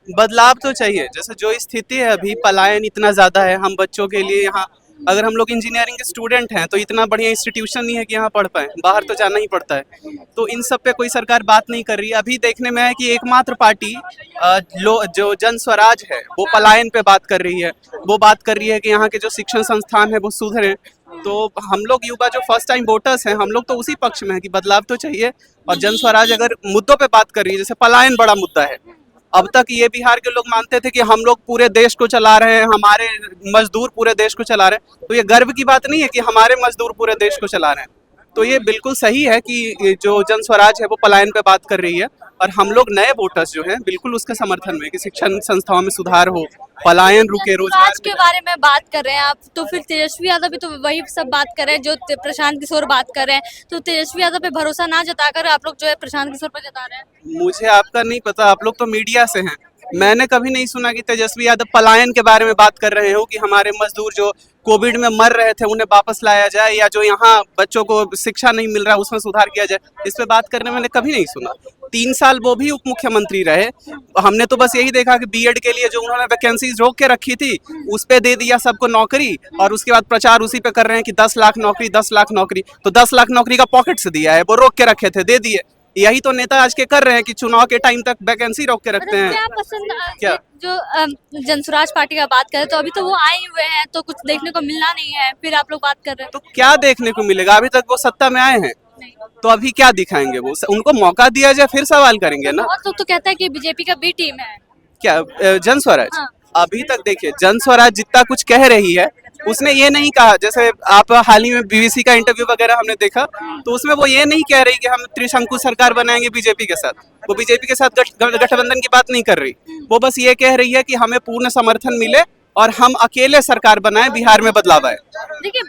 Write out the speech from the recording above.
बदलाव तो चाहिए। जैसे जो स्थिति है अभी, पलायन इतना ज़्यादा है, हम बच्चों के लिए यहाँ, अगर हम लोग इंजीनियरिंग के स्टूडेंट हैं तो इतना बढ़िया इंस्टीट्यूशन नहीं है कि यहाँ पढ़ पाएँ, बाहर तो जाना ही पड़ता है। तो इन सब पे कोई सरकार बात नहीं कर रही है। अभी देखने में है कि एकमात्र पार्टी जो जन स्वराज है वो पलायन पे बात कर रही है। वो बात कर रही है कि यहाँ के जो शिक्षण संस्थान है वो सुधरें। तो हम लोग युवा जो फर्स्ट टाइम वोटर्स हैं, हम लोग तो उसी पक्ष में है कि बदलाव तो चाहिए। और जन स्वराज अगर मुद्दों पे बात कर रही है, जैसे पलायन बड़ा मुद्दा है। अब तक ये बिहार के लोग मानते थे कि हम लोग पूरे देश को चला रहे हैं, हमारे मजदूर पूरे देश को चला रहे हैं। तो ये गर्व की बात नहीं है कि हमारे मजदूर पूरे देश को चला रहे हैं। तो ये बिल्कुल सही है कि जो जन स्वराज है वो पलायन पे बात कर रही है। और हम लोग नए वोटर्स जो हैं बिल्कुल उसके समर्थन में कि शिक्षण संस्थाओं में सुधार हो, पलायन रुके, रोजगार आज के बारे में बात कर रहे हैं आप, तो फिर तेजस्वी यादव भी तो वही सब बात कर रहे हैं जो प्रशांत किशोर बात कर रहे हैं। तो तेजस्वी यादव पे भरोसा ना जताकर आप लोग जो है प्रशांत किशोर पर जता रहे हैं। मुझे आपका नहीं पता, आप लोग तो मीडिया से हैं। मैंने कभी नहीं सुना कि तेजस्वी यादव पलायन के बारे में बात कर रहे हो कि हमारे मजदूर जो कोविड में मर रहे थे उन्हें वापस लाया जाए, या जो यहाँ बच्चों को शिक्षा नहीं मिल रहा उसमें सुधार किया जाए। इस पे बात करने मैंने कभी नहीं सुना। 3 साल वो भी उप मुख्यमंत्री रहे, हमने तो बस यही देखा कि बीएड के लिए जो उन्होंने वैकेंसीज रोक के रखी थी उस पे दे दिया सबको नौकरी, और उसके बाद प्रचार उसी पे कर रहे हैं कि 10 लाख नौकरी, 10 लाख नौकरी। तो 10 लाख नौकरी का पॉकेट से दिया है, वो रोक के रखे थे, दे दिए। यही तो नेता आज के कर रहे हैं कि चुनाव के टाइम तक वैकेंसी रोक के रखते हैं। क्या पसंद क्या? जो जनसुराज पार्टी का बात करें तो अभी तो वो आए हुए हैं, तो कुछ देखने को मिलना नहीं है, फिर आप लोग बात कर रहे हैं। तो क्या देखने को मिलेगा? अभी तक वो सत्ता में आए हैं, तो अभी क्या दिखाएंगे? वो उनको मौका दिया जाए फिर सवाल करेंगे ना। बहुत लोग तो कहता है कि बीजेपी का बी टीम है। क्या जन स्वराज? हाँ। अभी तक देखिए, जन स्वराज जितना कुछ कह रही है उसने ये नहीं कहा, जैसे आप हाल ही में बीबीसी का इंटरव्यू वगैरह हमने देखा, तो उसमें वो ये नहीं कह रही कि हम त्रिशंकु सरकार बनाएंगे बीजेपी के साथ। वो बीजेपी के साथ गठबंधन की बात नहीं कर रही। वो बस ये कह रही है कि हमें पूर्ण समर्थन मिले और हम अकेले सरकार बनाएं, बिहार में बदलाव आए। देखिए